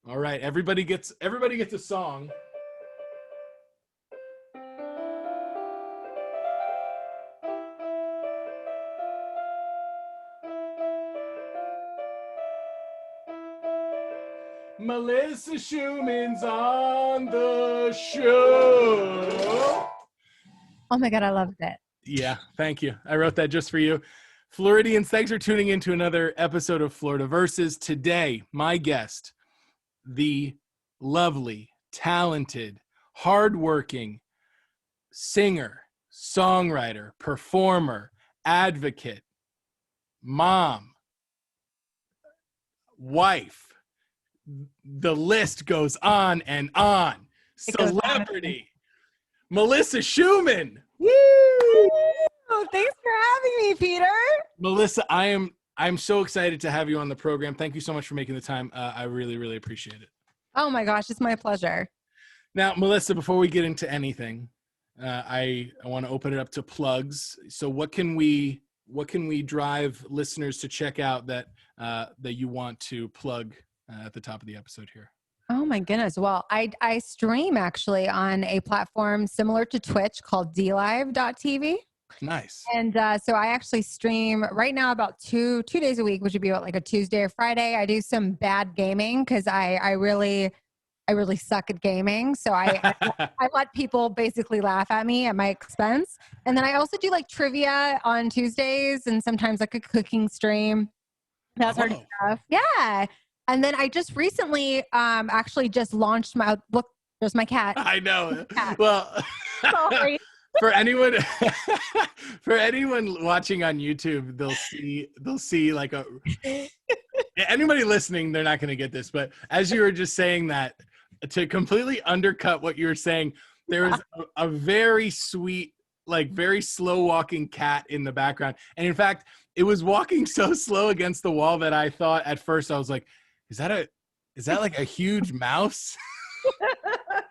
All right, everybody gets a song. Melissa Schuman's on the show. Oh my God, I loved it. Yeah, thank you. I wrote that just for you. Floridians, thanks for tuning in to another episode of Florida Versus. Today, my guest, the lovely, talented, hardworking singer, songwriter, performer, advocate, mom, wife. The list goes on and on. Celebrity, Melissa Schuman. Woo! Oh, thanks for having me, Peter. Melissa, I'm so excited to have you on the program. Thank you so much for making the time. I really, really appreciate it. Oh my gosh, it's my pleasure. Now, Melissa, before we get into anything, I want to open it up to plugs. So what can we drive listeners to check out that you want to plug at the top of the episode here? Oh my goodness. Well, I stream actually on a platform similar to Twitch called dlive.tv. Nice. And so I actually stream right now about two days a week, which would be about like a Tuesday or Friday. I do some bad gaming because I really suck at gaming. So I let people basically laugh at me at my expense. And then I also do like trivia on Tuesdays and sometimes like a cooking stream. That sort of stuff. Yeah. And then I just recently actually just launched my look. There's my cat. I know. Cat. Well, Sorry. for anyone watching on YouTube, they'll see like anybody listening, they're not going to get this. But as you were just saying that, to completely undercut what you were saying, there was a very sweet, like very slow walking cat in the background. And in fact, it was walking so slow against the wall that I thought at first, I was like, is that like a huge mouse?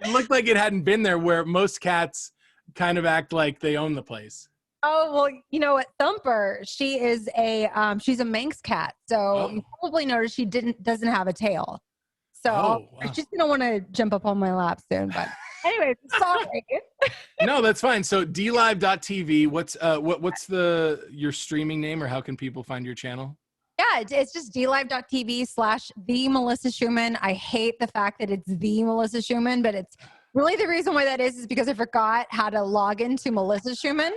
It looked like it hadn't been there, where most cats kind of act like they own the place. Oh, well, you know what? Thumper, she's a Manx cat. So you probably noticed she doesn't have a tail. So wow. She's going to want to jump up on my lap soon. But anyway, sorry. No, that's fine. So dlive.tv, what's your streaming name, or how can people find your channel? Yeah, it's just dlive.tv/the Melissa Schuman. I hate the fact that it's the Melissa Schuman, but it's really the reason why that is because I forgot how to log into Melissa Schuman.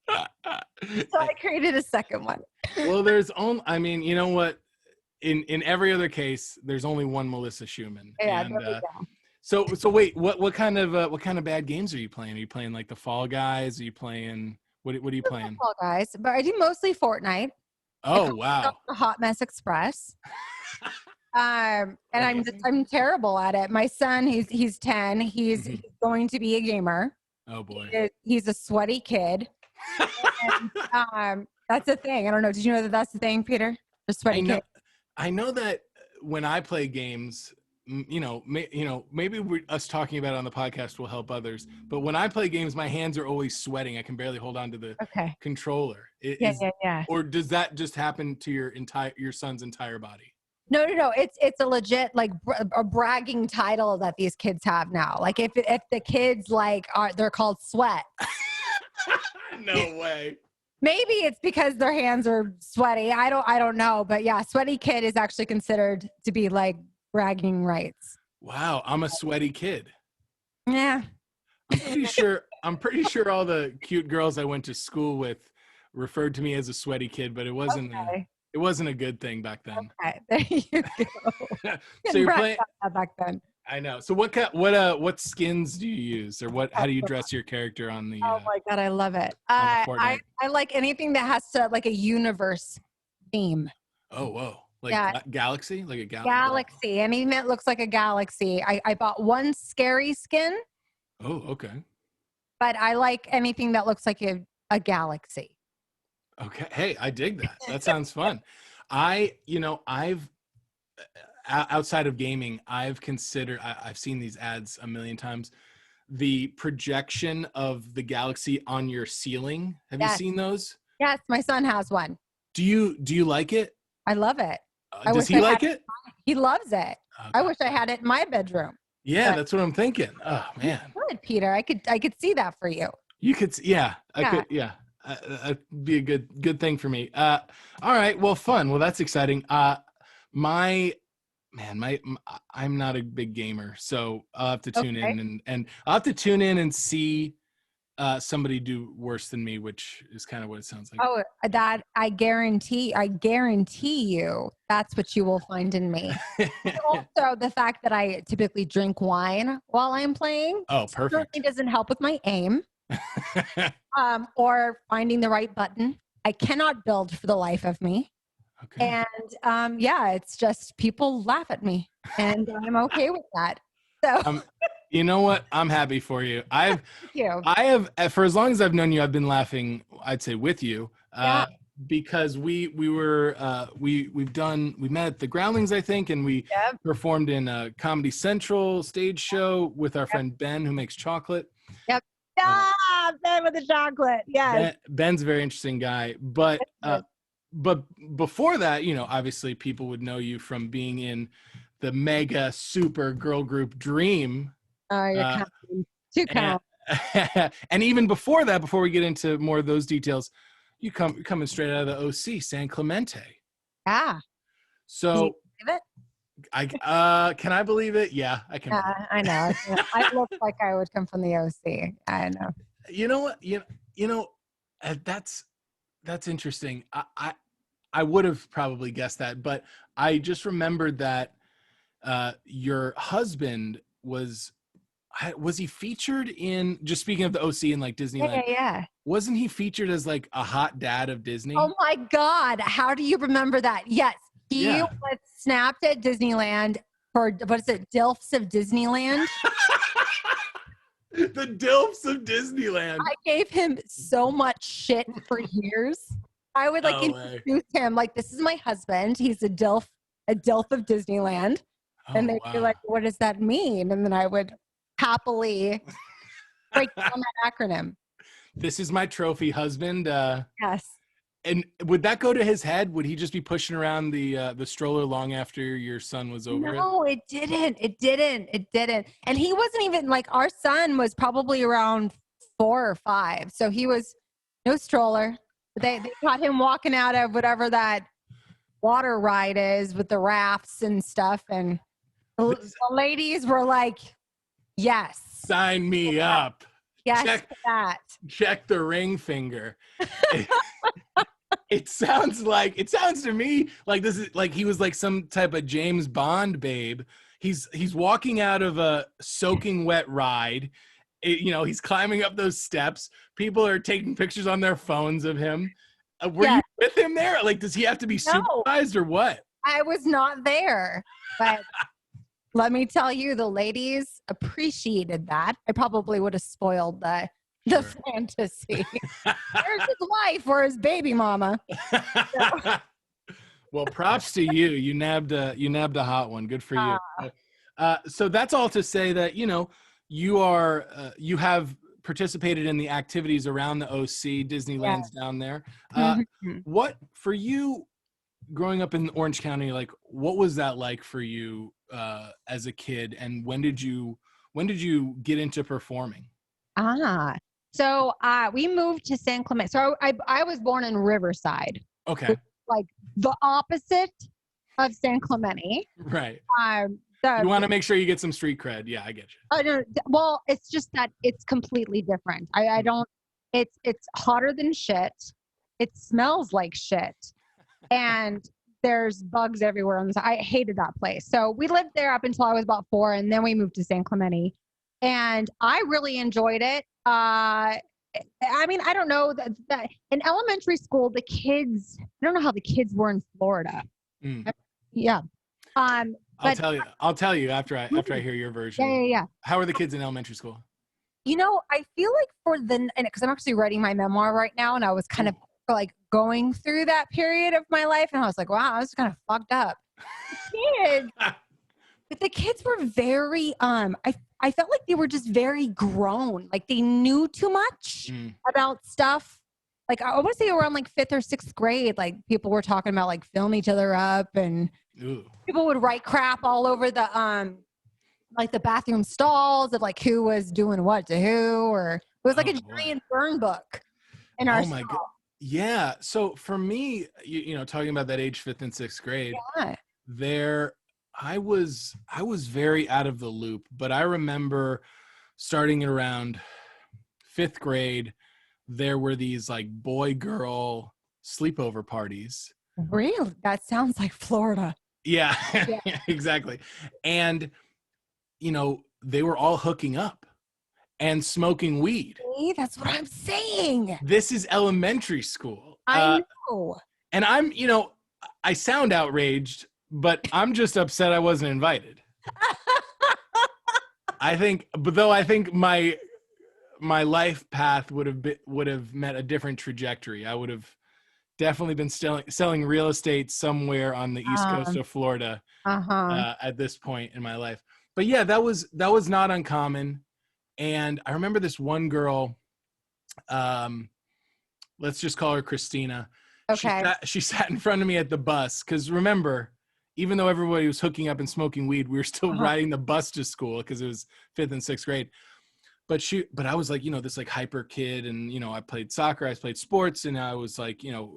So I created a second one. Well, there's only, I mean, you know what? In every other case, there's only one Melissa Schuman. Yeah. And, so wait, what kind of bad games are you playing? Are you playing like the Fall Guys? Are you playing what are you playing? Fall Guys, but I do mostly Fortnite. Oh wow. The Hot Mess Express. And I'm terrible at it. My son, he's 10. He's going to be a gamer. Oh boy. He's a sweaty kid. And, that's the thing. I don't know. Did you know that that's the thing, Peter? The sweaty kid. I know that when I play games, maybe us talking about it on the podcast will help others. But when I play games, my hands are always sweating. I can barely hold on to the controller. Yeah. Or does that just happen to your son's entire body? No. It's a legit like a bragging title that these kids have now. Like if the kids they're called sweat. No way. Maybe it's because their hands are sweaty. I don't know, but yeah, sweaty kid is actually considered to be like bragging rights. Wow, I'm a sweaty kid. Yeah. I'm pretty sure all the cute girls I went to school with referred to me as a sweaty kid, but it wasn't a good thing back then. Okay, there you go. So you're playing back then. I know. So what skins do you use, or how do you dress your character on the? Oh my God, I love it. I like anything that has to like a universe theme. Oh whoa! Like galaxy, like a galaxy. Anything that looks like a galaxy. I bought one scary skin. Oh, okay. But I like anything that looks like a galaxy. Okay. Hey, I dig that. That sounds fun. I've outside of gaming, I've seen these ads a million times. The projection of the galaxy on your ceiling. Have you seen those? Yes, my son has one. Do you like it? I love it. Does he like it? he loves it. I Okay. wish I had it in my bedroom. Yeah, But that's what I'm thinking. Oh you man, could, Peter. I could see that for you. you could. Yeah, I Yeah. could. Yeah, that'd be a good thing for me. All right. Well, fun. Well, that's exciting. My man, I'm not a big gamer, so I'll have to tune Okay. in and I'll have to tune in and see somebody do worse than me, which is kind of what it sounds like. Oh, that I guarantee you that's what you will find in me. Also, the fact that I typically drink wine while I'm playing Oh, certainly perfect. doesn't help with my aim, or finding the right button. I cannot build for the life of me. Okay. And yeah, it's just people laugh at me, and I'm okay with that. So You know what? I'm happy for you. thank you. I have, for as long as I've known you, I've been laughing, I'd say, with you, Yeah. because we met at the Groundlings, I think, and we Yep. performed in a Comedy Central stage show with our friend Ben, who makes chocolate. Yep. Ben with the chocolate. Yes. Ben's a very interesting guy, but before that, obviously people would know you from being in the mega super girl group Dream. Oh, you're Uh, kind. Too kind. and even before that, before we get into more of those details, you're coming straight out of the OC, San Clemente. Yeah. Can So you believe it? can I believe it? Yeah, I can. Yeah, I know. I look like I would come from the OC. I know. You know what? That's interesting. I would have probably guessed that, but I just remembered that your husband was he featured in, just speaking of the OC in like Disneyland, Yeah. wasn't he featured as like a hot dad of Disney? Oh my God. How do you remember that? Yes. He Yeah. was snapped at Disneyland for, what is it, DILFs of Disneyland? The DILFs of Disneyland. I gave him so much shit for years. I would like introduce him like, this is my husband. He's a DILF of Disneyland. And they'd be like, what does that mean? And then I would happily break down that acronym. This is my trophy husband. Yes. And would that go to his head? Would he just be pushing around the stroller long after your son was over it? No, it didn't. It didn't. And he wasn't even like, our son was probably around 4 or 5. So he was no stroller. They got him walking out of whatever that water ride is with the rafts and stuff. And the ladies were like, yes. Sign me up. Yes, check the ring finger. It sounds to me like this is like he was like some type of James Bond babe. He's walking out of a soaking wet ride. He's climbing up those steps. People are taking pictures on their phones of him. Were you with him there? Like, does he have to be supervised or what? I was not there, but let me tell you, the ladies appreciated that. I probably would have spoiled the fantasy. There's his wife or his baby mama. So. Well, props to you. You nabbed a hot one. Good for you. So that's all to say that you have participated in the activities around the OC. Disneyland's down there. What for you? Growing up in Orange County, like what was that like for you as a kid, and when did you get into performing? So we moved to San Clemente. So I was born in Riverside. Okay. Like the opposite of San Clemente. Right. You want to make sure you get some street cred. Yeah, I get you. No, well, it's just that it's completely different. I don't. It's hotter than shit. It smells like shit. And there's bugs everywhere on the side. I hated that place. So we lived there up until I was about 4, and then we moved to San Clemente. And I really enjoyed it. I mean, I don't know that in elementary school, the kids, I don't know how the kids were in Florida. Yeah. I'll tell you after I hear your version. Yeah. How are the kids in elementary school? I feel like because I'm actually writing my memoir right now, and I was kind of like going through that period of my life, and I was like, wow, I was kind of fucked up. The kids were very I felt like they were just very grown, like they knew too much about stuff. Like I want to say around like 5th or 6th grade, like people were talking about like filling each other up and Ooh. People would write crap all over the like the bathroom stalls of like who was doing what to who, or it was like Oh a boy. giant burn book in our Oh my god. stall. Yeah. So for me, you know, talking about that age, fifth and sixth grade, Yeah. there, I was very out of the loop, but I remember starting at around fifth grade, there were these like boy girl sleepover parties. Really? That sounds like Florida. Yeah, Yeah. exactly. And, you know, they were all hooking up and smoking weed. See, that's what I'm saying. This is elementary school. I know. And I'm, you know, I sound outraged, but I'm just upset I wasn't invited. I think, but though I think my life path would have met a different trajectory. I would have definitely been selling real estate somewhere on the east coast of Florida Uh-huh. at this point in my life. But yeah, that was not uncommon. And I remember this one girl, let's just call her Christina. Okay. She sat in front of me at the bus because remember, even though everybody was hooking up and smoking weed, we were still Uh-huh. riding the bus to school because it was fifth and sixth grade. But I was like, you know, this like hyper kid, and you know, I played soccer, I played sports, and I was like, you know,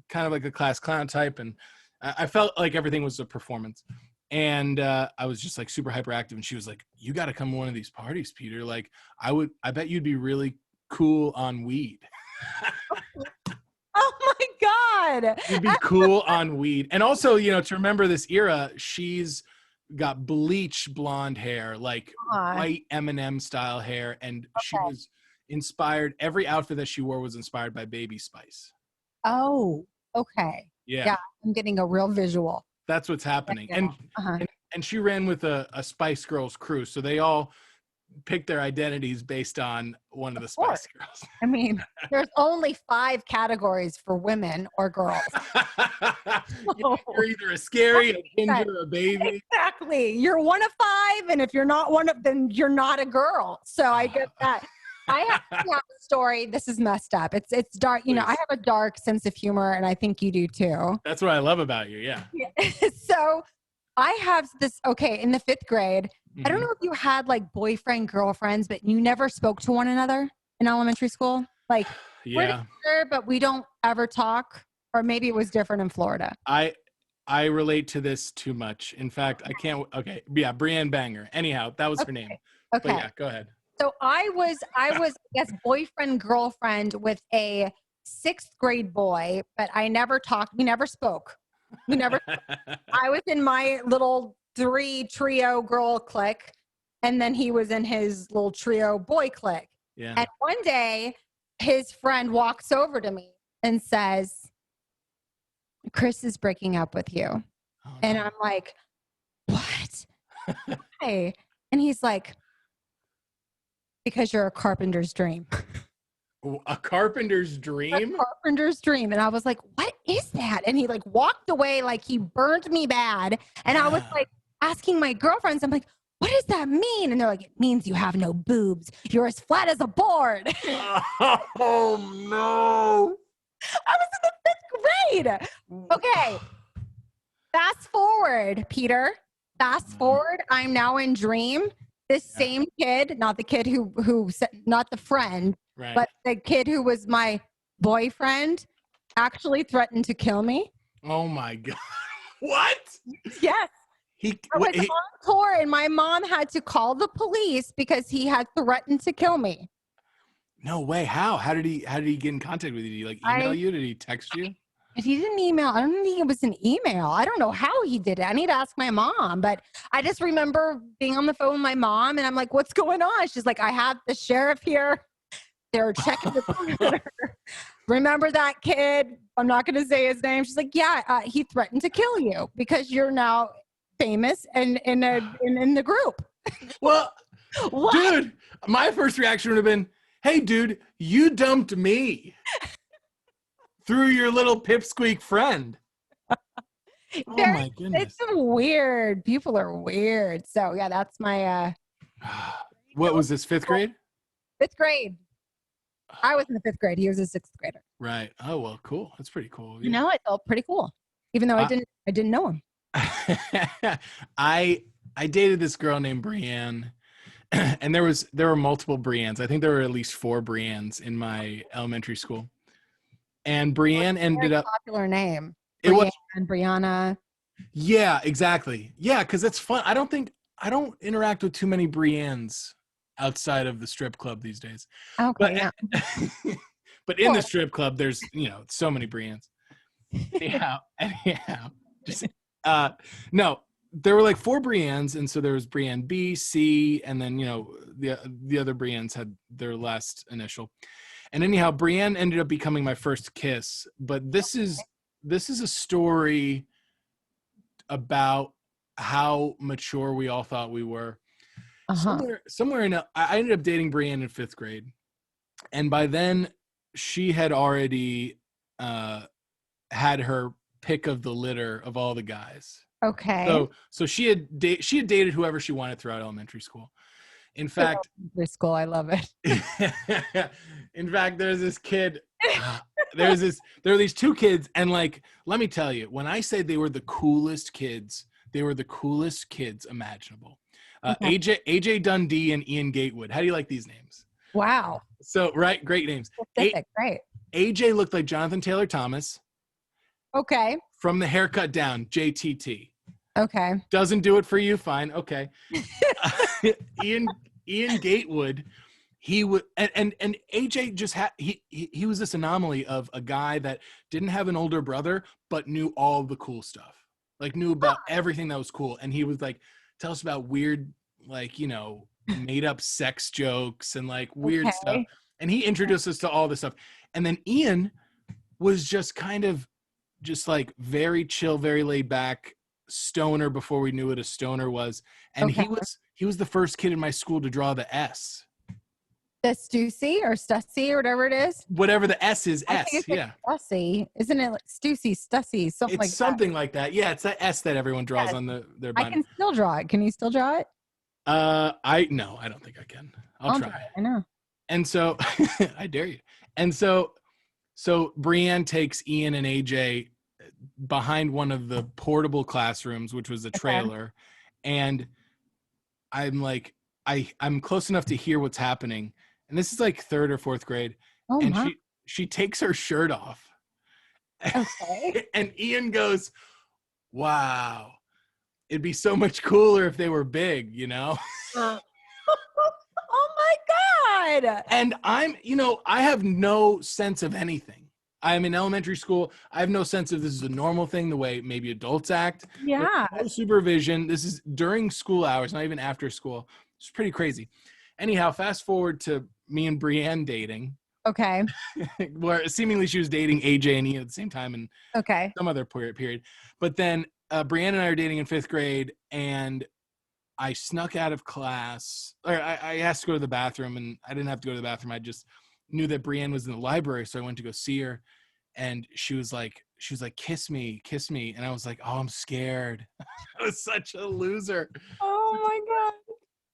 kind of like a class clown type, and I felt like everything was a performance. And I was just like super hyperactive, and she was like, "You got to come to one of these parties, Peter. Like, I bet you'd be really cool on weed." Oh my God. You'd be cool on weed. And also, you know, to remember this era, she's got bleach blonde hair, like white Eminem style hair, and she Okay. was inspired. Every outfit that she wore was inspired by Baby Spice. Oh, okay. Yeah, Yeah, I'm getting a real visual. that's what's happening. Yeah. And Uh-huh. and she ran with a Spice Girls crew, so they all picked their identities based on one of the course. Spice Girls. I mean, there's only 5 categories for women or girls. You're either a scary, a ginger, or a baby. Exactly. You're one of 5, and if you're not one of them, you're not a girl. So I get that. I have a story. This is messed up. It's dark. You know, I Please. have a dark sense of humor, and I think you do too. That's what I love about you. Yeah. So I have this. Okay, in the 5th grade, I don't Mhm. know if you had like boyfriend girlfriends, but you never spoke to one another in elementary school. Like we're Yeah. together, but we don't ever talk. Or maybe it was different in Florida. I relate to this too much. In fact, I can't. Okay. Yeah. Brienne Banger. Anyhow, that was her name. But Okay. yeah, go ahead. So I was, I guess, boyfriend, girlfriend with a 6th grade boy, but I never talked. We never spoke. We never, I was in my little 3 trio girl clique, and then he was in his little trio boy clique. Yeah. And one day his friend walks over to me and says, "Chris is breaking up with you." Oh, And no. I'm like, "What?" Hey. And he's like, "Because you're a carpenter's dream." A carpenter's A dream. carpenter's dream. And I was like, "What is that?" And he like walked away like he burned me bad. And I was like asking my girlfriends, I'm like, "What does that mean?" And they're like, "It means you have no boobs. You're as flat as a board." Oh no. I was in the 5th grade. Okay. Fast forward, Peter. Fast forward. I'm now in Dream. This same kid, not the kid who not the friend, Right. but the kid who was my boyfriend, actually threatened to kill me. Oh my god. What? Yes. I was He on tour, and my mom had to call the police because he had threatened to kill me. No way. How? How did he get in contact with you? Did he like email you? Did he text you? If he didn't email, I don't think it was an email. I don't know how he did it. I need to ask my mom. But I just remember being on the phone with my mom, and I'm like, "What's going on?" She's like, "I have the sheriff here. They're checking the perimeter." Remember that kid? I'm not going to say his name. She's like, "Yeah, he threatened to kill you because you're now famous and in the group." Well, What? dude, my first reaction would have been, "Hey, dude, you dumped me through your little pipsqueak friend." Oh my goodness. It's weird. People are weird. So yeah, that's my What was this, 5th grade? 5th grade. I was in the 5th grade. He was a 6th grader. Right. Oh well, cool. That's pretty cool. You know, it felt pretty cool. even though I didn't know him. I dated this girl named Brienne, and there were multiple Briennes. I think there were at least 4 Briennes in my elementary school. And Brienne ended up popular name. It was Brianna. Yeah, exactly. Yeah, because it's fun. I don't interact with too many Briennes outside of the strip club these days. Okay, But yeah. but in the strip club, there's so many Briennes. Anyhow, just no, there were like 4 Briennes, and so there was Brienne B, C, and then the other Briennes had their last initial. And anyhow, Brienne ended up becoming my first kiss. But this is a story about how mature we all thought we were. Somewhere I ended up dating Brienne in 5th grade, and by then she had already had her pick of the litter of all the guys. Okay. So she had dated whoever she wanted throughout elementary school. In fact, school, I love it. In fact, there's this kid. There are these 2 kids, and like, let me tell you, when I say they were the coolest kids imaginable. AJ Dundee and Ian Gatewood. How do you like these names? Wow. So, right, great names. Great. AJ looked like Jonathan Taylor Thomas. Okay. From the haircut down, JTT. Okay. Doesn't do it for you, fine. Okay. Ian Gatewood, he would, and AJ just had he was this anomaly of a guy that didn't have an older brother but knew all the cool stuff, like knew about everything that was cool, and he was like, tell us about weird, like, made up sex jokes and like weird stuff, and he introduced us to all this stuff. And then Ian was just kind of just like very chill, very laid back stoner before we knew what a stoner was, and he was the first kid in my school to draw the S. The Stussy or Stussy or whatever it is. Whatever the S is, S. Yeah. Stussy, isn't it? Like Stussy, Stussy, something like that. It's something like that. Yeah, it's that S that everyone draws on their body. I can still draw it. Can you still draw it? No, I don't think I can. I'll try. I know. And so, I dare you. And so Brienne takes Ian and AJ behind one of the portable classrooms, which was a trailer, and I'm like, I'm close enough to hear what's happening, and this is like 3rd or 4th grade, and she takes her shirt off, and Ian goes, "Wow, it'd be so much cooler if they were big, Oh my God! And I have no sense of anything. I'm in elementary school. I have no sense of this is a normal thing, the way maybe adults act. Yeah. No supervision. This is during school hours, not even after school. It's pretty crazy. Anyhow, fast forward to me and Brienne dating. Okay. Where seemingly she was dating AJ and Ian at the same time and some other period. But then Brienne and I are dating in 5th grade, and I snuck out of class. Or I asked to go to the bathroom, and I didn't have to go to the bathroom. I just knew that Brienne was in the library, so I went to go see her, and she was like, kiss me, and I was like, oh, I'm scared. I was such a loser. Oh my God.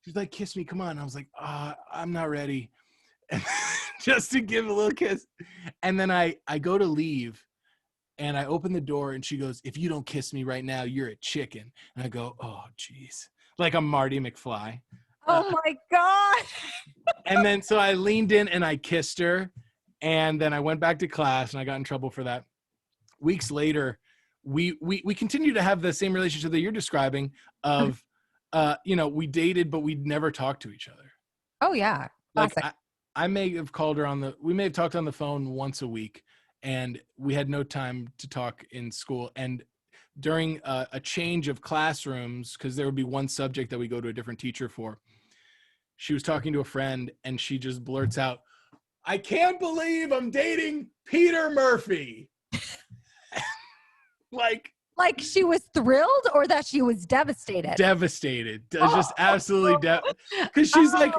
She's like, kiss me, come on. I was like, I'm not ready. And just to give a little kiss. And then I go to leave, and I open the door, and she goes, if you don't kiss me right now, you're a chicken. And I go, oh geez, like I'm Marty McFly. Oh my God. And then so I leaned in and I kissed her, and then I went back to class, and I got in trouble for that. Weeks later, we continue to have the same relationship that you're describing of, we dated, but we'd never talked to each other. Oh yeah. Like I may have called her we may have talked on the phone once a week, and we had no time to talk in school. And during a change of classrooms, because there would be one subject that we go to a different teacher for, she was talking to a friend, and she just blurts out, I can't believe I'm dating Peter Murphy. Like she was thrilled, or that she was devastated? Devastated. Just absolutely because she's like,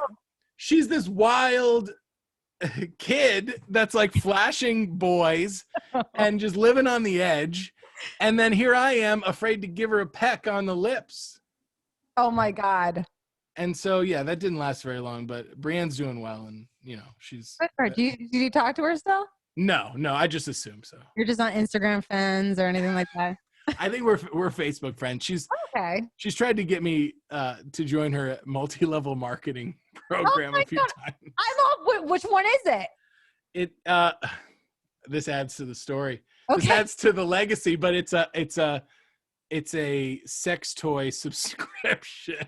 she's this wild kid that's like flashing boys and just living on the edge. And then here I am, afraid to give her a peck on the lips. Oh my God. And so, yeah, that didn't last very long, but Brienne's doing well, and she's. Did you talk to her still? No, I just assume so. You're just on Instagram friends or anything like that? I think we're Facebook friends. Okay. She's tried to get me to join her multi-level marketing program my a few God. times. I love, which one is it? It this adds to the story. This Okay. adds to the legacy, but it's a sex toy subscription.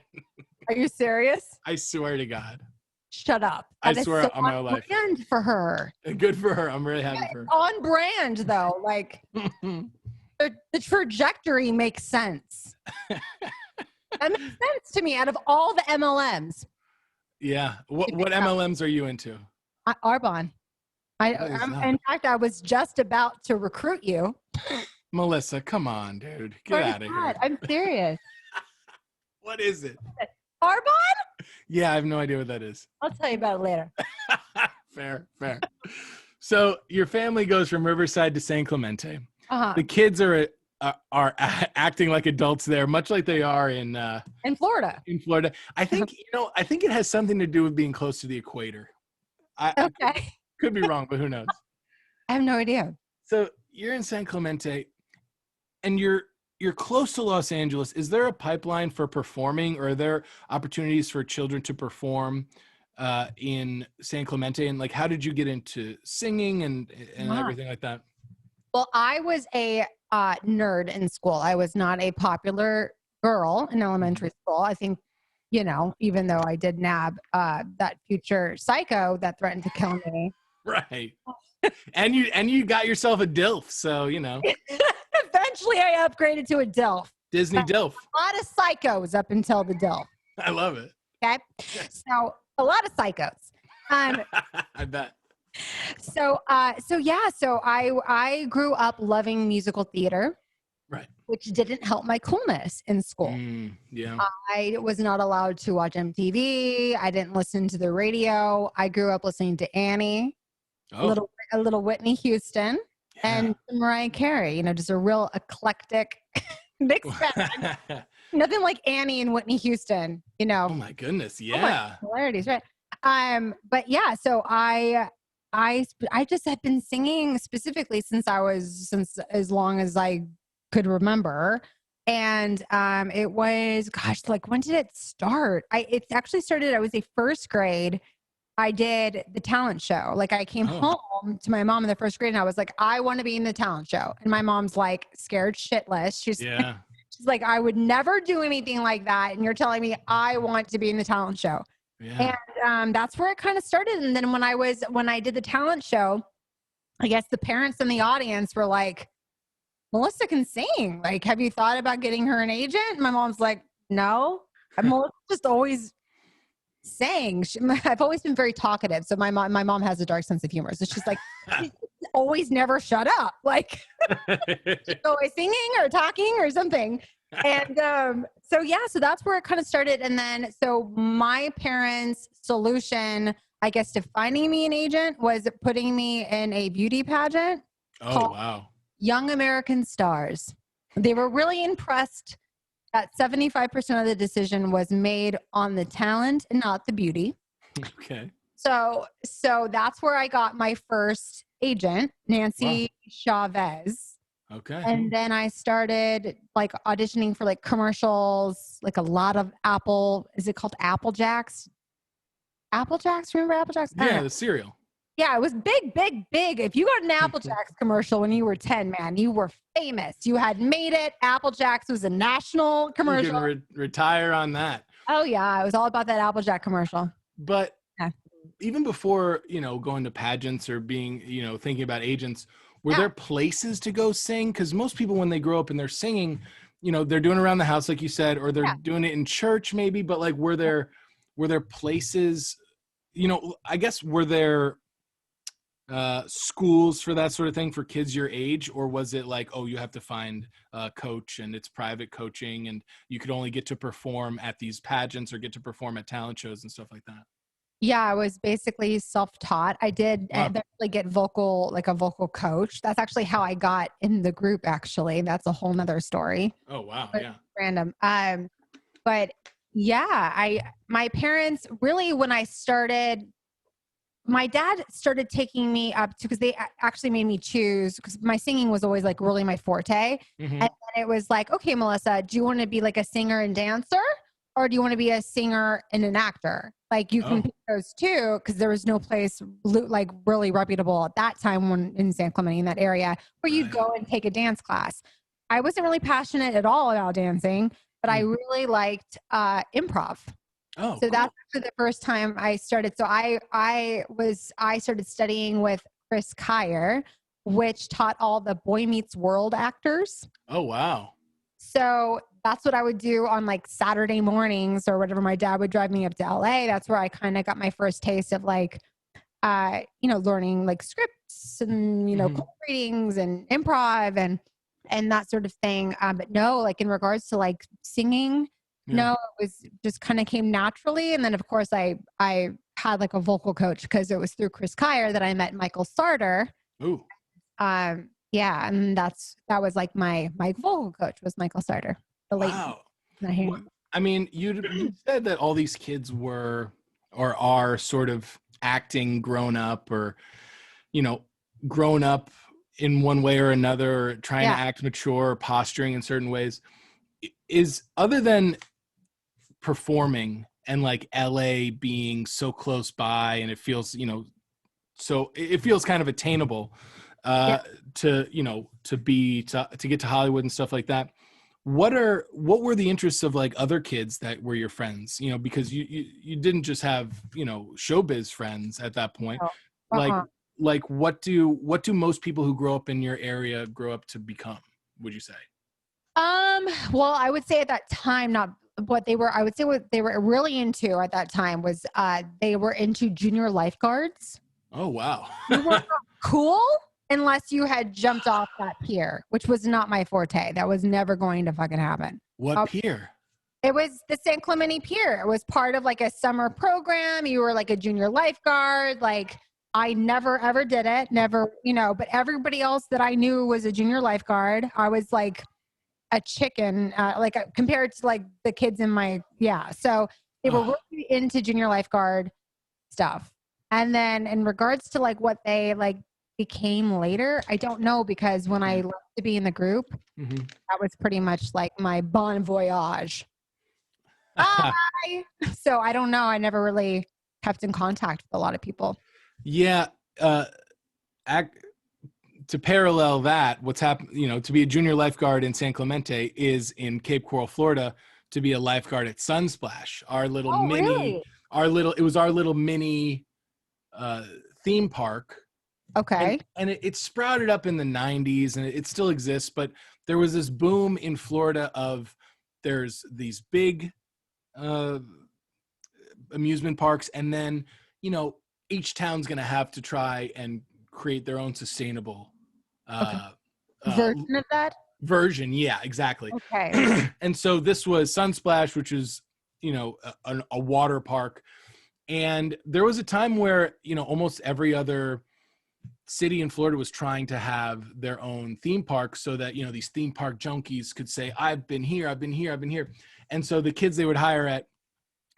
Are you serious? I swear to God. Shut up. I That is swear so on my on life. brand for her. Good for her. I'm really happy for On brand though. Like her. the trajectory makes sense. That makes sense to me out of all the MLMs. Yeah. What MLMs are you into? Arbonne. In fact, I was just about to recruit you. Melissa, come on, dude. Get out of here. I'm serious. What is it? Arbonne? Yeah, I have no idea what that is. I'll tell you about it later. Fair. So your family goes from Riverside to San Clemente. Uh-huh. The kids are acting like adults there, much like they are in Florida. In Florida, I think I think it has something to do with being close to the equator. I could be wrong, but who knows? I have no idea. So you're in San Clemente, and you're close to Los Angeles. Is there a pipeline for performing, or are there opportunities for children to perform in San Clemente? And like, how did you get into singing and everything like that? Well, I was a nerd in school. I was not a popular girl in elementary school. I think, even though I did nab that future psycho that threatened to kill me. Right. And you got yourself a DILF, so Eventually I upgraded to a DILF. Disney DILF. A lot of psychos up until the DILF. I love it. Okay. So a lot of psychos. I bet. So I grew up loving musical theater. Right. Which didn't help my coolness in school. Yeah. I was not allowed to watch MTV. I didn't listen to the radio. I grew up listening to Annie, a little Whitney Houston, and Mariah Carey. Just a real eclectic mixed bag. Nothing like Annie and Whitney Houston. Oh my goodness, yeah. Similarities, right? But yeah, so I just had been singing specifically since as long as I could remember. And it was, when did it start? It actually started, I was a first grade. I did the talent show. Like I came home to my mom in the first grade and I was like, I want to be in the talent show. And my mom's like scared shitless. She's like, I would never do anything like that. And you're telling me I want to be in the talent show. Yeah. And that's where it kind of started. And then when I did the talent show, I guess the parents in the audience were like, Melissa can sing. Like, have you thought about getting her an agent? My mom's like, no. Melissa just always sang. I've always been very talkative. So my mom has a dark sense of humor. So she's like, she's always never shut up. Like, she's always singing or talking or something. And so that's where it kind of started. And then, so my parents' solution, I guess, to finding me an agent was putting me in a beauty pageant. Oh, wow. Young American Stars. They were really impressed that 75% of the decision was made on the talent and not the beauty. Okay. So that's where I got my first agent, Nancy Chavez. Okay. And then I started like auditioning for like commercials, like a lot of Apple. Is it called Apple Jacks? Apple Jacks? Remember Apple Jacks? Yeah, the cereal. Yeah, it was big. If you got an Apple Jacks commercial when you were 10, man, you were famous. You had made it. Apple Jacks was a national commercial. You can retire on that. Oh, yeah. It was all about that Apple Jack commercial. But even before, going to pageants or being, thinking about agents, were there places to go sing? Because most people, when they grow up and they're singing, they're doing it around the house, like you said, or they're doing it in church maybe. But like, were there places, I guess, were there schools for that sort of thing for kids your age, or was it like, you have to find a coach and it's private coaching and you could only get to perform at these pageants or get to perform at talent shows and stuff like that? Yeah, I was basically self-taught. I did eventually get a vocal coach. That's actually how I got in the group, actually. That's a whole nother story. Oh, wow. But yeah. Random. But yeah, my parents really, when I started my dad started taking me up to, because they actually made me choose, because my singing was always like really my forte. Mm-hmm. And then it was like, okay, Melissa, do you want to be like a singer and dancer, or do you want to be a singer and an actor? Like you can pick those two, because there was no place like really reputable at that time when in San Clemente, in that area, where you'd go and take a dance class. I wasn't really passionate at all about dancing, but I really liked improv. Oh, So cool. that's actually the first time I started. So I started studying with Chris Kyer, which taught all the Boy Meets World actors. Oh, wow. So that's what I would do on like Saturday mornings or whatever. My dad would drive me up to LA. That's where I kind of got my first taste of like, learning like scripts and, cold readings and improv and that sort of thing. But no, like in regards to like singing, no, it was just kind of came naturally. And then of course I had like a vocal coach, because it was through Chris Kyer that I met Michael Sarter. Ooh. Yeah. And that was like my vocal coach was Michael Sarter. Wow. I mean, you said that all these kids were or are sort of acting grown up, or, grown up in one way or another, or trying to act mature, or posturing in certain ways. Is, other than performing and like LA being so close by, and it feels, so it feels kind of attainable to get to Hollywood and stuff like that. What were the interests of like other kids that were your friends? Because you didn't just have, showbiz friends at that point. Like what do most people who grow up in your area grow up to become, would you say? Well, I would say at that time, not what they were, I would say what they were really into at that time was they were into junior lifeguards. Oh, wow. You were not cool unless you had jumped off that pier, which was not my forte. That was never going to fucking happen. What pier? It was the San Clemente Pier. It was part of like a summer program. You were like a junior lifeguard. Like I never ever did it. Never, but everybody else that I knew was a junior lifeguard. I was like a chicken, compared to like the kids in my, So they were really into junior lifeguard stuff. And then in regards to like what they like became later, I don't know, because when I left to be in the group, that was pretty much like my bon voyage. Bye. So I don't know. I never really kept in contact with a lot of people. Yeah. To parallel that, what's happened, to be a junior lifeguard in San Clemente is in Cape Coral, Florida, to be a lifeguard at Sunsplash, it was our little mini theme park. Okay. And it sprouted up in the 90s, and it still exists, but there was this boom in Florida of there's these big amusement parks, and then, each town's going to have to try and create their own sustainable version of that version. Yeah, exactly. Okay. And so this was Sunsplash, which is, a water park. And there was a time where, almost every other city in Florida was trying to have their own theme park, so that, these theme park junkies could say, I've been here, I've been here, I've been here. And so the kids they would hire at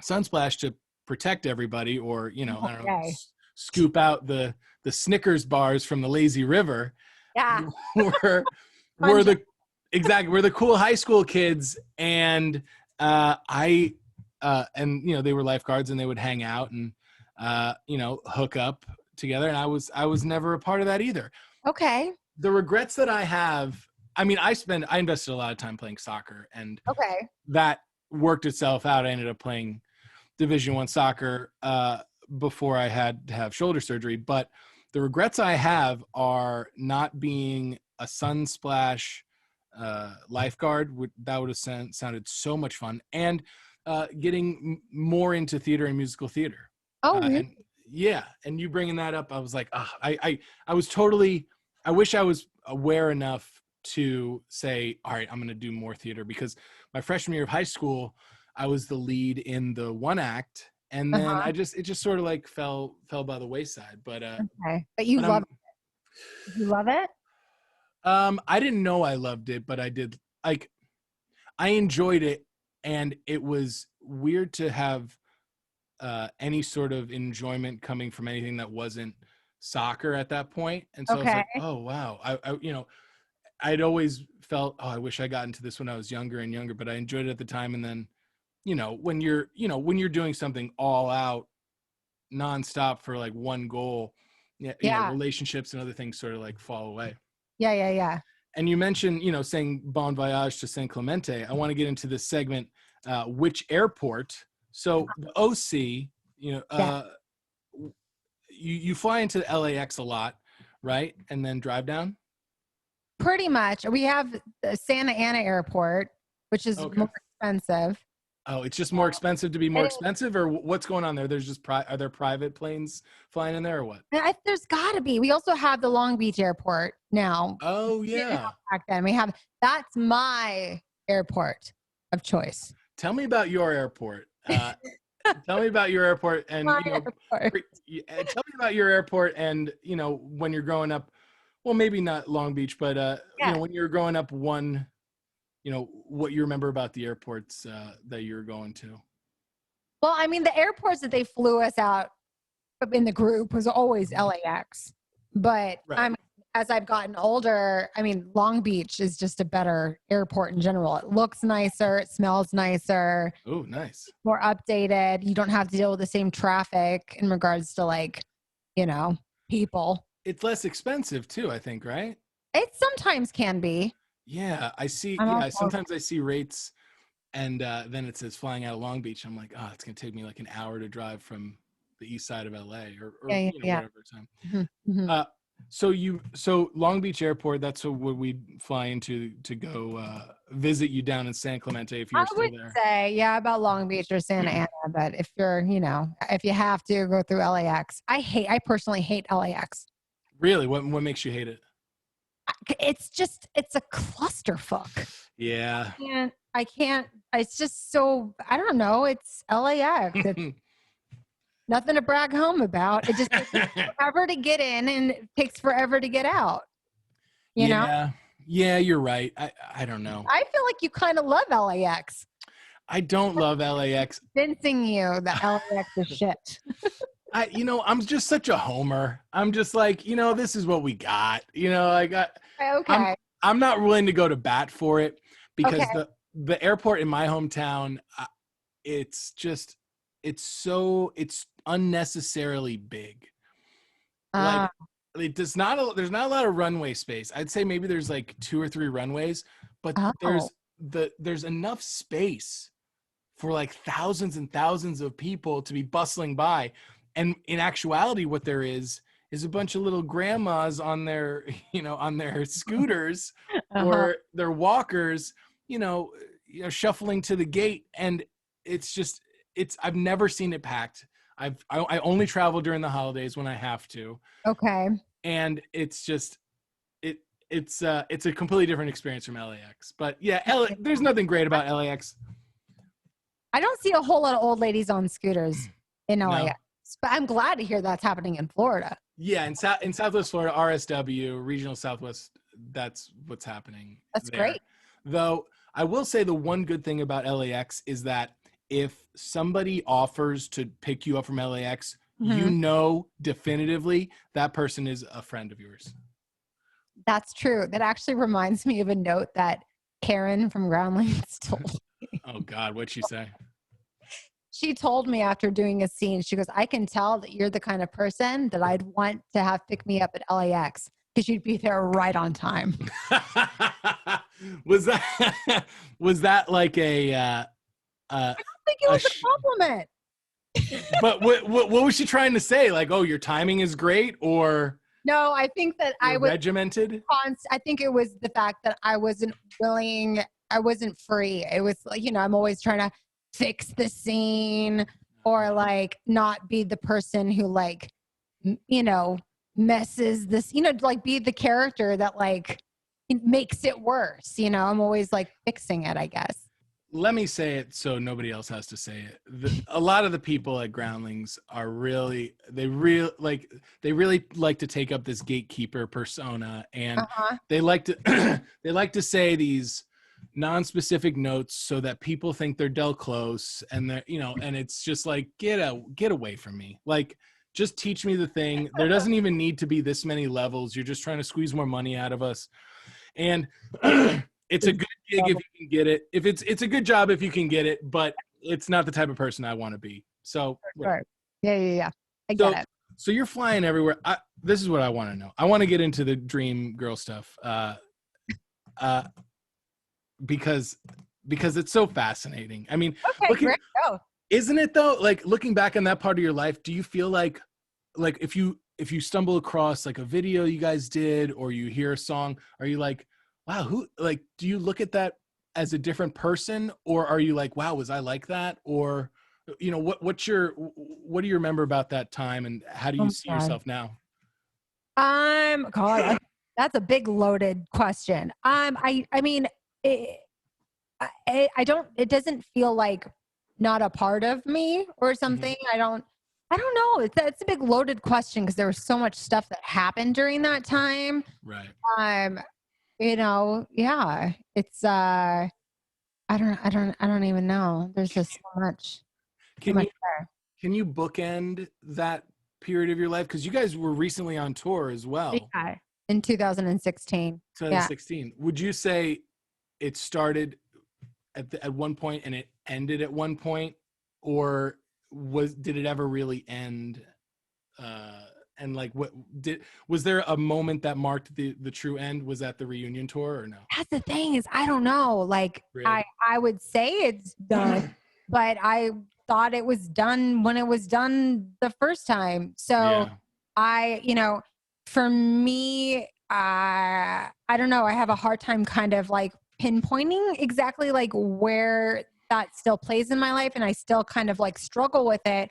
Sunsplash to protect everybody, or, I don't know, scoop out the Snickers bars from the lazy river. Yeah. were the cool high school kids. And they were lifeguards, and they would hang out and hook up together, and I was never a part of that either. Okay. The regrets that I have, I mean, I invested a lot of time playing soccer, and that worked itself out. I ended up playing Division I soccer before I had to have shoulder surgery. But the regrets I have are not being a Sunsplash lifeguard. That would have sounded so much fun, and getting more into theater and musical theater. Oh, really? And you bringing that up, I was like, I was totally. I wish I was aware enough to say, all right, I'm going to do more theater, because my freshman year of high school, I was the lead in the one act, and then it just sort of like fell by the wayside. But but you love it. You love it? I didn't know I loved it, but I did. Like, I enjoyed it, and it was weird to have any sort of enjoyment coming from anything that wasn't soccer at that point. And so I was Okay. like, oh wow, I'd always felt, oh, I wish I got into this when I was younger and younger, but I enjoyed it at the time. And then, when you're doing something all out nonstop for like one goal, yeah, Yeah. relationships and other things sort of like fall away. Yeah. Yeah. Yeah. And you mentioned, saying bon voyage to San Clemente. I want to get into this segment, which airport. So the OC, Yeah. you fly into LAX a lot, right? And then drive down? Pretty much. We have the Santa Ana Airport, which is Okay. more expensive. Oh, it's just more expensive to be more It is. expensive, or what's going on there? There's just are there private planes flying in there or what? There's got to be. We also have the Long Beach Airport now. Oh We didn't have yeah. back then. That's my airport of choice. Tell me about your airport. Tell me about your airport, and My airport. tell me about your airport, and when you're growing up. Well, maybe not Long Beach, but Yeah. when you're growing up, what you remember about the airports that you're going to. Well, I mean, the airports that they flew us out in the group was always LAX. But Right. as I've gotten older, I mean, Long Beach is just a better airport in general. It looks nicer, it smells nicer, Oh, nice. more updated. You don't have to deal with the same traffic in regards to people. It's less expensive too, I think, right? It sometimes can be. Yeah, I see. I'm Yeah, all for sometimes I see rates, and then it says flying out of Long Beach. I'm like, oh, it's gonna take me like an hour to drive from the east side of LA, or Yeah, yeah, yeah. whatever time. Mhm, mhm. So Long Beach Airport, that's what we fly into to go visit you down in San Clemente if I you're still would there. say, yeah, about Long Beach or Santa Ana, but if if you have to go through LAX, I personally hate LAX. Really, what makes you hate it? It's a clusterfuck. Yeah. I can't, it's just so, I don't know, it's LAX. It's nothing to brag home about. It just takes forever to get in and it takes forever to get out. You know? Yeah, you're right. I don't know. I feel like you kind of love LAX. I don't love LAX. Convincing you that LAX is shit. I'm just such a homer. I'm just like, this is what we got. Okay. I'm not willing to go to bat for it because Okay. the airport in my hometown, it's unnecessarily big. Like there's not a lot of runway space. I'd say maybe there's like 2 or 3 runways, but there's enough space for like thousands and thousands of people to be bustling by. And in actuality, what there is a bunch of little grandmas on their, on their scooters or their walkers, shuffling to the gate. And I've never seen it packed. I only travel during the holidays when I have to. Okay. And it's a completely different experience from LAX. But yeah, there's nothing great about LAX. I don't see a whole lot of old ladies on scooters in LAX, No. but I'm glad to hear that's happening in Florida. Yeah, in Southwest Florida, RSW, Regional Southwest, that's what's happening. That's there. great. Though I will say the one good thing about LAX is that if somebody offers to pick you up from LAX, definitively that person is a friend of yours. That's true. That actually reminds me of a note that Karen from Groundlings told me. Oh God, what'd she say? She told me after doing a scene, she goes, I can tell that you're the kind of person that I'd want to have pick me up at LAX because you'd be there right on time. was that like a I don't think it was a compliment. But what was she trying to say? Like, oh, your timing is great, or no? I think that I was regimented. I think it was the fact that I wasn't willing. I wasn't free. It was like, I'm always trying to fix the scene or like not be the person who like, messes this, like be the character that like makes it worse. I'm always like fixing it, I guess. Let me say it so nobody else has to say it. A lot of the people at Groundlings are they really like to take up this gatekeeper persona, and they like to say these non-specific notes so that people think they're Del Close, and they're, and it's just like, get away from me. Like, just teach me the thing. There doesn't even need to be this many levels. You're just trying to squeeze more money out of us. And it's a good gig if you can get it. If it's a good job if you can get it, but it's not the type of person I want to be. So sure. Yeah. I get it. So you're flying everywhere. This is what I want to know. I want to get into the dream girl stuff. Because it's so fascinating. I mean, great. Go. Isn't it though? Like, looking back on that part of your life, do you feel like if you stumble across like a video you guys did, or you hear a song, are you like, wow, do you look at that as a different person, or are you like, wow, was I like that? Or, what do you remember about that time, and how do you see yourself now? God, that's a big loaded question. I mean, I don't, it doesn't feel like not a part of me or something. I don't know. It's a big loaded question, because there was so much stuff that happened during that time. Right. Yeah, it's, I don't even know. There's just so much. Can you bookend that period of your life? Because you guys were recently on tour as well. Yeah, in 2016. 2016. Yeah. Would you say it started at one point and it ended at one point, or did it ever really end? And like, was there a moment that marked the true end? Was that the reunion tour, or no? That's the thing, is I don't know. Like, really? I would say it's done, but I thought it was done when it was done the first time. So yeah. For me, I don't know. I have a hard time kind of like pinpointing exactly like where that still plays in my life. And I still kind of like struggle with it,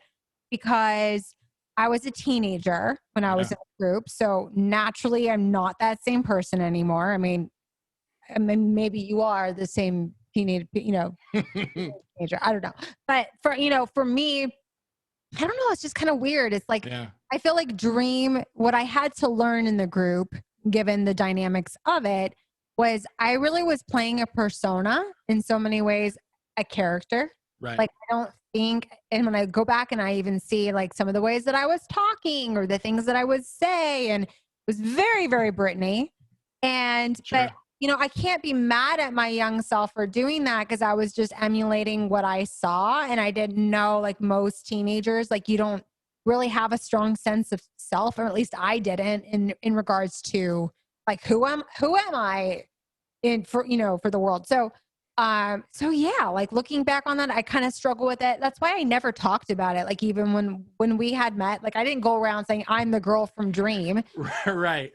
because I was a teenager when I was in a group. So naturally, I'm not that same person anymore. I mean, maybe you are the same teenager, teenager. I don't know. But for me, I don't know. It's just kind of weird. It's like, I feel like what I had to learn in the group, given the dynamics of it, was I really was playing a persona in so many ways, a character. Right. Like, I don't think, and when I go back and I even see like some of the ways that I was talking or the things that I would say, and it was very, very Brittany. And, but I can't be mad at my young self for doing that, because I was just emulating what I saw. And I didn't know, like most teenagers, like, you don't really have a strong sense of self, or at least I didn't, in regards to like, who am I for the world. So yeah, like looking back on that, I kind of struggle with it. That's why I never talked about it. Like, even when we had met, like, I didn't go around saying I'm the girl from Dream. Right.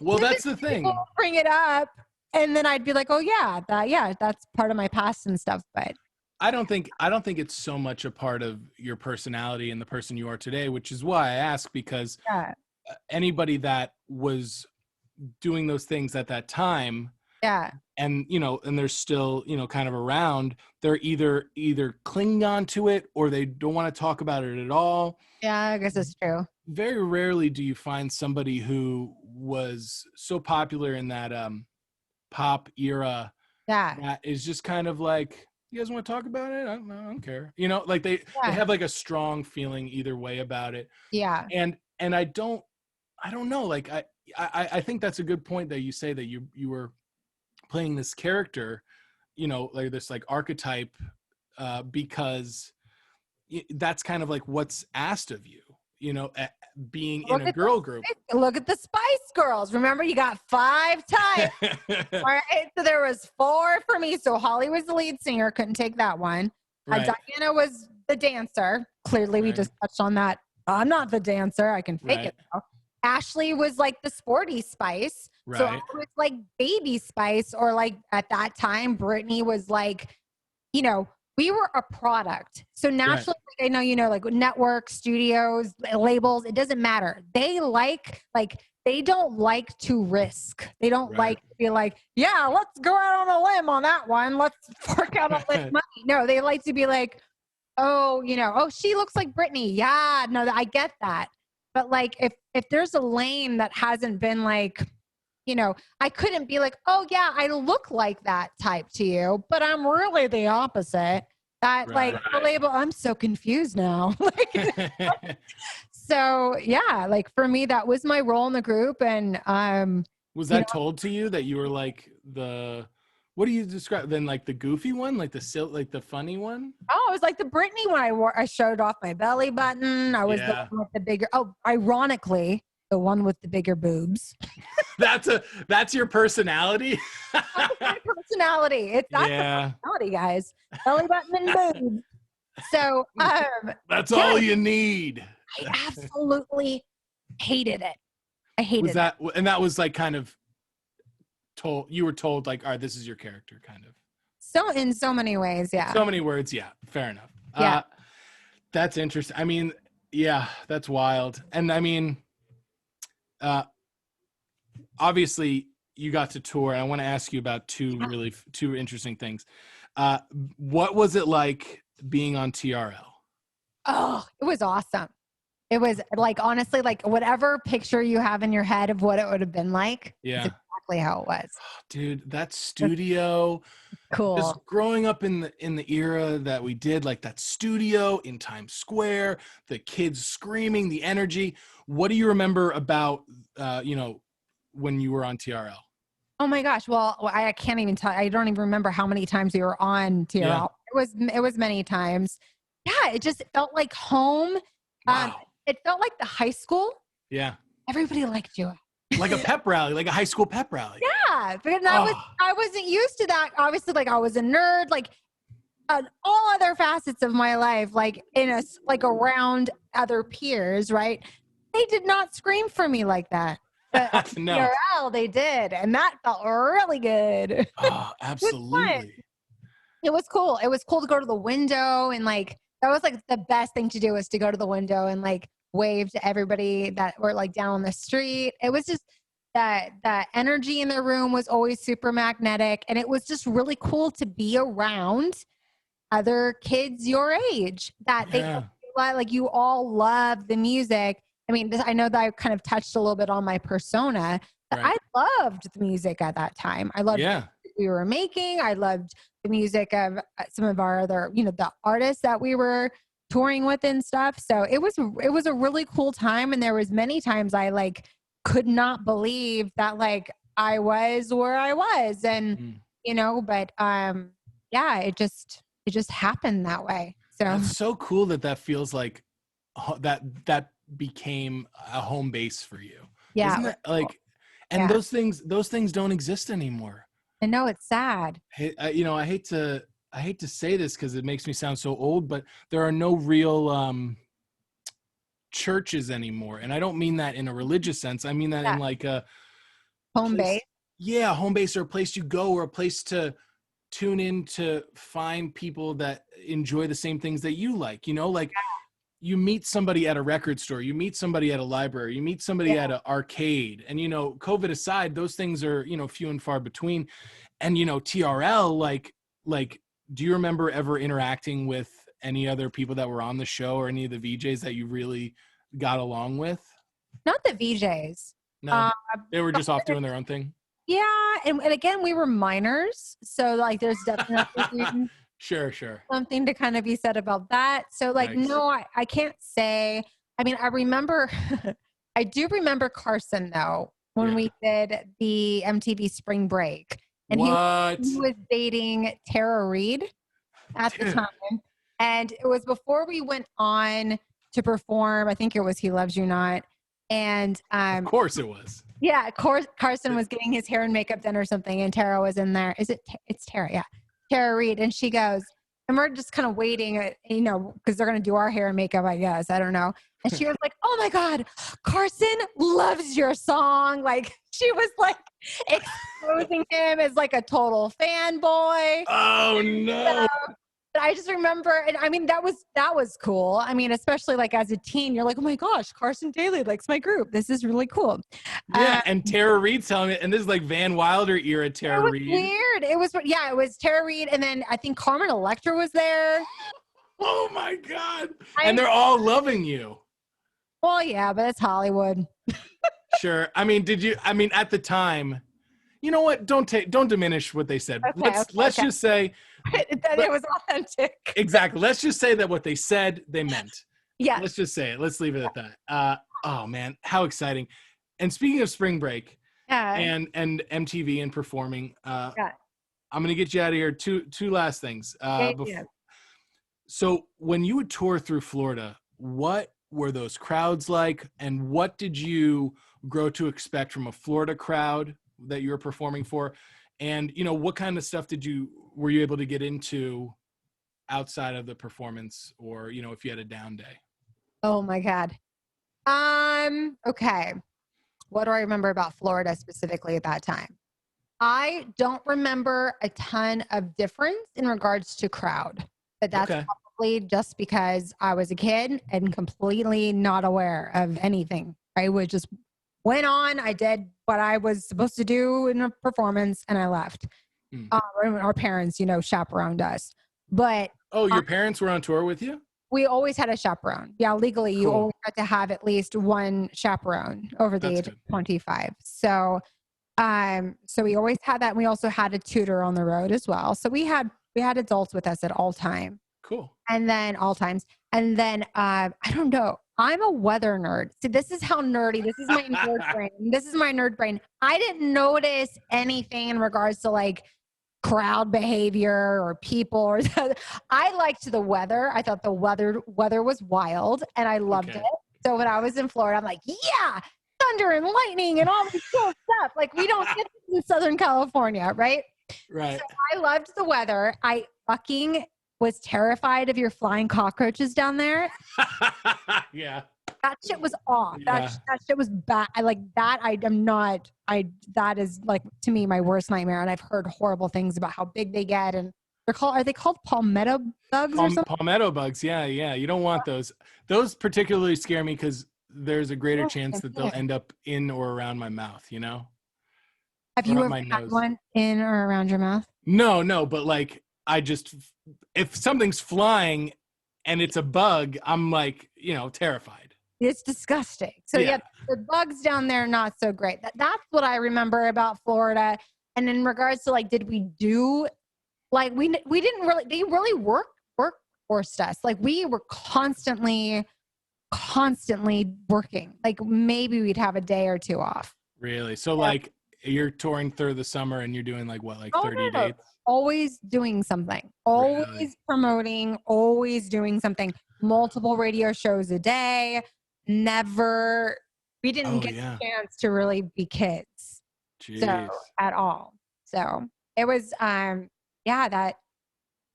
Well, that's the thing. Bring it up, and then I'd be like, "Oh yeah, that's part of my past and stuff." But I don't think it's so much a part of your personality and the person you are today, which is why I ask, because anybody that was doing those things at that time, and and they're still kind of around, they're either clinging on to it, or they don't want to talk about it at all. Yeah, I guess it's true. Very rarely do you find somebody who was so popular in that pop era that is just kind of like, you guys want to talk about it? I don't care. Like they have like a strong feeling either way about it. Yeah. And I don't know. Like I think that's a good point that you say, that you were playing this character, like this like archetype, because that's kind of like what's asked of you, being in a girl group. Look at the Spice Girls. Remember, you got 5 times. All right, so there was 4 for me. So Holly was the lead singer. Couldn't take that one. Right. Diana was the dancer. Clearly, we just touched on that. I'm not the dancer. I can fake it though. Ashley was like the sporty Spice. Right. So I was like baby Spice, or like at that time, Brittany was like, we were a product. So naturally, like, I know, like network, studios, labels, it doesn't matter. They they don't like to risk. They don't like to be like, yeah, let's go out on a limb on that one. Let's fork out all this money. No, they like to be like, oh, oh, she looks like Britney. Yeah, no, I get that. But like, if there's a lane that hasn't been like I couldn't be like, oh yeah, I look like that type to you, but I'm really the opposite. That like the label, I'm so confused now. So yeah, like for me, that was my role in the group. And was that told to you that you were like what do you describe then, like the goofy one, like the funny one? Oh, it was like the Britney one. I showed off my belly button. I was the one with the bigger. Oh, ironically, the one with the bigger boobs. That's your personality. That's my personality. That's my personality, guys. Belly button and boobs. So that's all you need. I absolutely hated it. I hated that. And that was like kind of you were told like, all right, this is your character, kind of. So in so many ways, yeah. So many words, yeah. Fair enough. Yeah. That's interesting. I mean, yeah, that's wild. And I mean, obviously you got to tour. And I want to ask you about two interesting things. What was it like being on TRL? Oh, it was awesome. It was like, honestly, like whatever picture you have in your head of what it would have been like. Yeah. Exactly how it was. Dude, that studio. Cool. Just growing up in the era that we did, like that studio in Times Square, the kids screaming, the energy. What do you remember about, when you were on TRL? Oh my gosh. Well, I can't even tell. I don't even remember how many times we were on TRL. Yeah. It was many times. Yeah. It just felt like home. Wow. It felt like the high school. Yeah. Everybody liked you. Like a pep rally, like a high school pep rally. Yeah. But I wasn't used to that. Obviously, like I was a nerd, like all other facets of my life, like around other peers, right? They did not scream for me like that. But no. TRL, they did. And that felt really good. Oh, absolutely. It was cool. It was cool to go to the window and like, that was like the best thing to do was to go to the window and like wave to everybody that were like down on the street. It was just that energy in the room was always super magnetic. And it was just really cool to be around other kids your age that like you all love the music. I mean, I know that I kind of touched a little bit on my persona, but I loved the music at that time. I loved what we were making. I loved the music of some of our other, the artists that we were touring with and stuff. So it was a really cool time. And there was many times I like could not believe that like I was where I was. And, but it just happened that way. So it's so cool that feels like that became a home base for you. Yeah. Isn't it like, cool. And those things don't exist anymore. I know, it's sad. I hate to say this because it makes me sound so old, but there are no real churches anymore. And I don't mean that in a religious sense. I mean that in like a home base. Yeah, home base, or a place you go, or a place to tune in to find people that enjoy the same things that you like. You meet somebody at a record store, you meet somebody at a library, you meet somebody at an arcade. And, COVID aside, those things are, few and far between. And, TRL, like, do you remember ever interacting with any other people that were on the show or any of the VJs that you really got along with? Not the VJs. No, they were just off doing their own thing. Yeah. And again, we were minors. So like, there's definitely Sure. something to kind of be said about that. So like, no, I can't say, I mean, I do remember Carson though, when we did the MTV Spring Break and he was dating Tara Reid at the time. And it was before we went on to perform. I think it was He Loves You Not. And of course it was. Yeah, of course Carson was getting his hair and makeup done or something, and Tara was in there. It's Tara, yeah. Tara Reid, and she goes, and we're just kind of waiting, because they're going to do our hair and makeup, I guess. I don't know. And she was like, oh my God, Carson loves your song. Like, she was like exposing him as like a total fanboy. Oh no. But I just remember, and I mean, that was cool. I mean, especially like as a teen, you're like, oh my gosh, Carson Daly likes my group. This is really cool. Yeah, and Tara Reid's telling me, and this is like Van Wilder era Tara Reid. Weird. It was Tara Reid, and then I think Carmen Electra was there. Oh my God. And they're all loving you. Well, yeah, but it's Hollywood. Sure. I mean, at the time, you know what? Don't diminish what they said. Let's just say That it was authentic. exactly. Let's just say that what they said, they meant. Yes. Let's just say it. Let's leave it at that. Oh man, how exciting. And speaking of spring break Yeah. and MTV and performing, Yeah. I'm going to get you out of here. Two last things. Yeah. So when you would tour through Florida, what were those crowds like? And what did you grow to expect from a Florida crowd that you were performing for? And, what kind of stuff were you able to get into outside of the performance, or, if you had a down day? Oh my God. Okay. What do I remember about Florida specifically at that time? I don't remember a ton of difference in regards to crowd, but that's Okay. probably just because I was a kid and completely not aware of anything. I would just went on. I did what I was supposed to do in a performance, and I left. Hmm. Our parents, chaperoned us, but Oh, your parents were on tour with you? we always had a chaperone. Yeah, legally, you Cool. always had to have at least one chaperone over the That's age good. of 25. So we always had that. And we also had a tutor on the road as well. So we had adults with us at all time. Cool. And then all times. And then I don't know. I'm a weather nerd. See, this is how nerdy. This is my nerd brain. This is my nerd brain. I didn't notice anything in regards to like crowd behavior or people or I liked the weather. I thought the weather was wild and I loved Okay. it. So when I was in Florida, I'm like, yeah, thunder and lightning and all this cool stuff. Like we don't get this in Southern California, right? Right. So I loved the weather. I fucking was terrified of your flying cockroaches down there. Yeah. That shit was off. Yeah. That shit was bad. I like that. That is like to me my worst nightmare. And I've heard horrible things about how big they get. And are they called palmetto bugs or something? Palmetto bugs. Yeah. Yeah. You don't want those. Those particularly scare me because there's a greater chance that they'll end up in or around my mouth, Have or you up ever my had nose. one in or around your mouth? No, but like if something's flying and it's a bug, I'm like, terrified. It's disgusting. So yeah, the bugs down there not so great. That's what I remember about Florida. And in regards to like, did we do like we didn't really they really workforced us. Like we were constantly working. Like maybe we'd have a day or two off. Really? So like you're touring through the summer and you're doing like what, like 30 No. dates? Always doing something. Always Really? promoting, always doing something. Multiple radio shows a day. Never we didn't get a chance to really be kids. Jeez. So at all. So it was that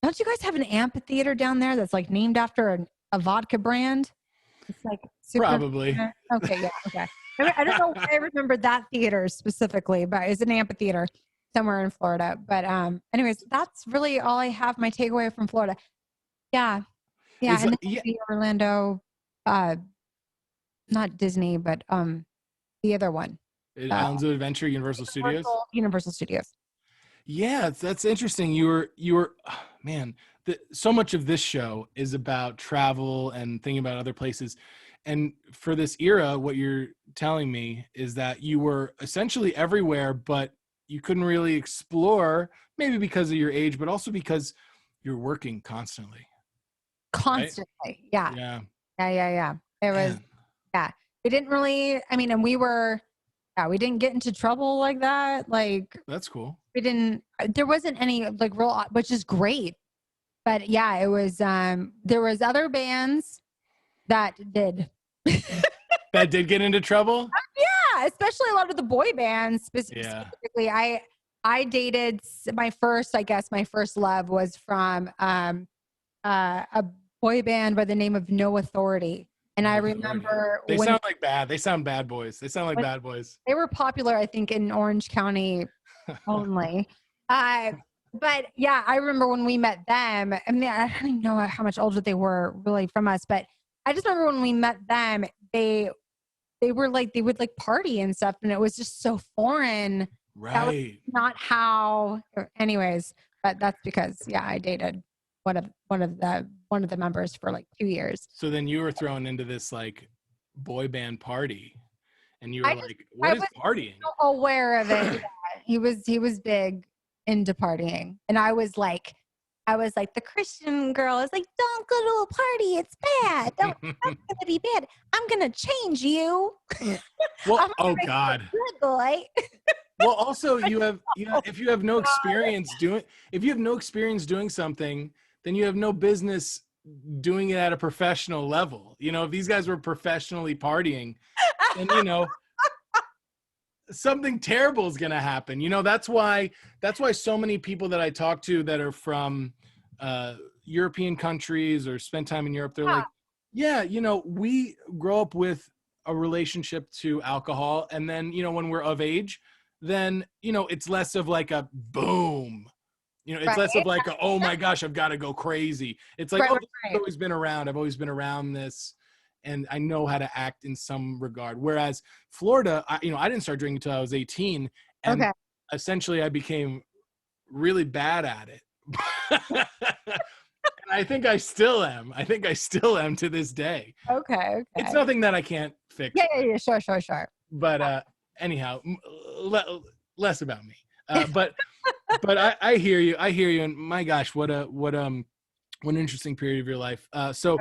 don't you guys have an amphitheater down there that's like named after a vodka brand? It's like super Probably. Okay, yeah, okay. I don't know why I remember that theater specifically, but it's an amphitheater somewhere in Florida. But anyways, that's really all I have. My takeaway from Florida. Yeah. Yeah. And then the Orlando, not Disney, but the other one. Islands of Adventure, Universal Studios. Universal Studios. Yeah, that's interesting. You were man, so much of this show is about travel and thinking about other places. And for this era, what you're telling me is that you were essentially everywhere, but you couldn't really explore, maybe because of your age, but also because you're working constantly. Constantly. Right? Yeah. Yeah. It was, we didn't really, I mean, and we didn't get into trouble like that. Like, that's cool. There wasn't any like real, which is great. But yeah, it was, there was other bands that did. That did get into trouble? Yeah, especially a lot of the boy bands. Specifically, I dated my first love was from a boy band by the name of No Authority. And I remember they sound like bad. They sound bad boys. They sound like bad boys. They were popular, I think, in Orange County only. But yeah, I remember when we met them. I mean, I don't even know how much older they were really from us, but I just remember when we met them, they would like party and stuff, and it was just so foreign. Right. That was not how. Anyways, but that's because I dated one of the members for like 2 years. So then you were thrown into this like boy band party, and you were I just like, I "What is was partying?" aware of it. Yeah. He was big into partying, and I was like the Christian girl is like, don't go to a party, it's bad. Don't That's gonna be bad. I'm gonna change you. Well, I'm gonna oh make you a God. good boy. Well, also Oh if you have no God. experience doing if you have no experience doing something, then you have no business doing it at a professional level. You know, if these guys were professionally partying, then something terrible is going to happen. You know, that's why so many people that I talk to that are from European countries or spend time in Europe, they're like, yeah, we grow up with a relationship to alcohol, and then when we're of age, then it's less of like a boom. It's less Right? of like oh my gosh, I've got to go crazy. It's like, Right, oh, right, this has right. always been around. I've always been around this, and I know how to act in some regard. Whereas Florida, I didn't start drinking until I was 18, and Okay. essentially I became really bad at it. And I think I still am. I think I still am to this day. Okay. It's Okay. nothing that I can't fix. Yeah, yeah, yeah. Sure, sure, sure. But anyhow, less about me. But I hear you. I hear you. And my gosh, what an interesting period of your life. So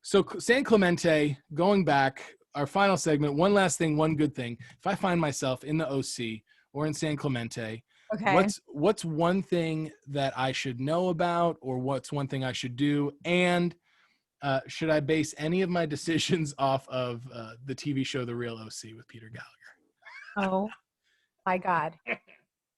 San Clemente, going back, our final segment, one last thing, one good thing. If I find myself in the OC or in San Clemente, Okay. what's one thing that I should know about, or what's one thing I should do? And should I base any of my decisions off of the TV show The Real OC with Peter Gallagher? Oh my God.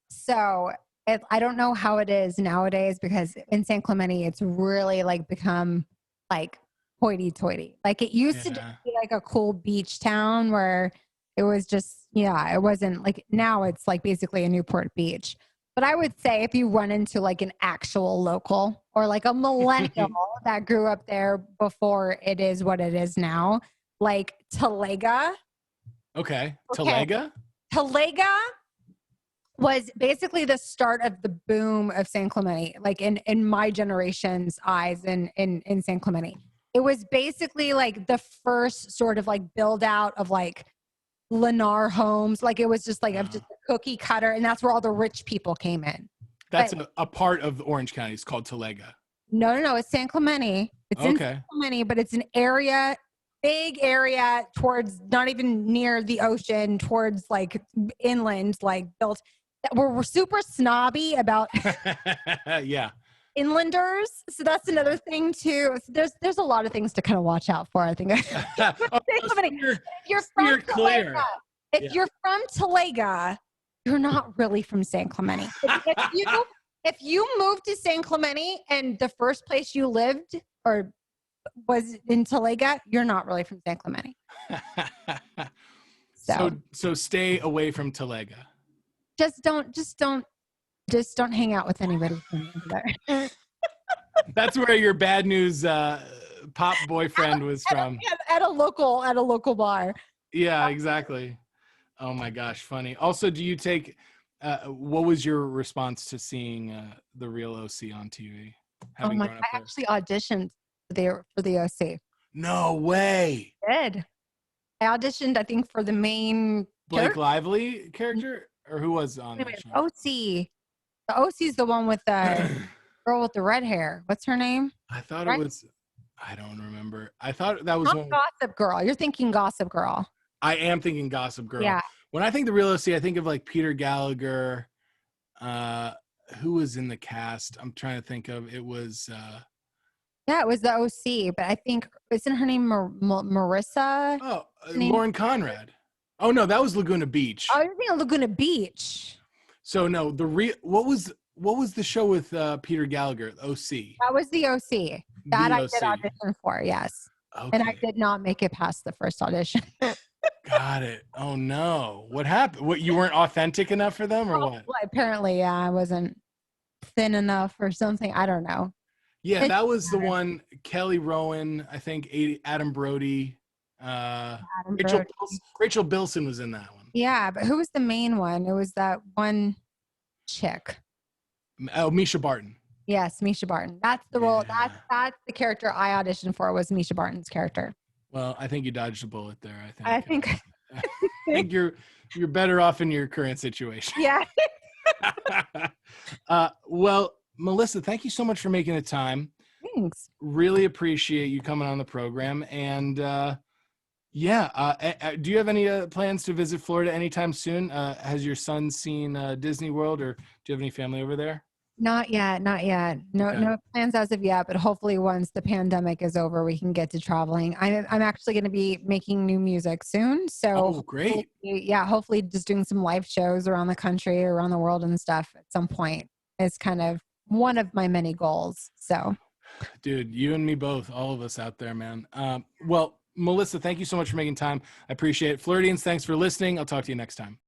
So I don't know how it is nowadays because in San Clemente, it's really like become like hoity toity. Like it used to just Yeah. be like a cool beach town where it was just, yeah, it wasn't like now it's like basically a Newport Beach. But I would say if you run into like an actual local or like a millennial that grew up there before it is what it is now, like Talega. Okay. Okay. Talega? Talega was basically the start of the boom of San Clemente, like in my generation's eyes in San Clemente. It was basically like the first sort of like build out of like Lennar homes. Like it was just like just a cookie cutter, and that's where all the rich people came in. That's But a part of Orange County. It's called Talega. no, it's San Clemente. It's in Okay. San Clemente, but it's an area, big area towards not even near the ocean, towards like inland, like built. We're super snobby about Yeah. inlanders, so that's another thing too. So there's a lot of things to kind of watch out for. I think. Oh, If you're steer from clear. Talega, if Yeah. you're from Talega, you're not really from San Clemente. If you moved to San Clemente and the first place you lived or was in Talega, you're not really from San Clemente. So stay away from Talega. Just don't hang out with anybody from over there. That's where your bad news pop boyfriend was from. At a local bar. Yeah, exactly. Oh my gosh, funny. Also, do you take what was your response to seeing The Real OC on TV? Oh Having my! grown up I there. actually auditioned for the OC. No way. Did I auditioned? I think for the main Blake character. Lively character, or who was on Anyway, that show? OC. The OC is the one with the girl with the red hair. What's her name? I thought it Right? was. I don't remember. I thought that was Not one. Gossip Girl. You're thinking Gossip Girl. I am thinking Gossip Girl. Yeah. When I think The Real OC, I think of like Peter Gallagher. Who was in the cast? I'm trying to think of. It was. Yeah, it was the OC, but I think isn't her name Marissa? Oh, Name? Lauren Conrad. Oh no, that was Laguna Beach. Oh, you're thinking of Laguna Beach. So no, what was the show with Peter Gallagher? OC. That was the OC. That The I OC. did audition for. Yes. Okay. And I did not make it past the first audition. Got it. Oh no. What happened? What, you weren't authentic enough for them, or what? Well, apparently, yeah, I wasn't thin enough or something. I don't know. Yeah, that was the one. Kelly Rowan, I think. Adam Brody. Rachel Bilson was in that one. Yeah, but who was the main one? It was that one chick. Oh, Misha Barton. Yes, Misha Barton. That's the role. Yeah. That's the character I auditioned for. Was Misha Barton's character. Well, I think you dodged a bullet there. I think think you're better off in your current situation. Yeah. Well, Melissa, thank you so much for making the time. Thanks. Really appreciate you coming on the program. And do you have any plans to visit Florida anytime soon? Has your son seen Disney World, or do you have any family over there? Not yet, not yet. No, Okay. no plans as of yet, but hopefully once the pandemic is over, we can get to traveling. I'm actually going to be making new music soon. So Oh, great. hopefully just doing some live shows around the country, around the world and stuff at some point is kind of one of my many goals. So Dude, you and me both, all of us out there, man. Well, Melissa, thank you so much for making time. I appreciate it. Floridians, thanks for listening. I'll talk to you next time.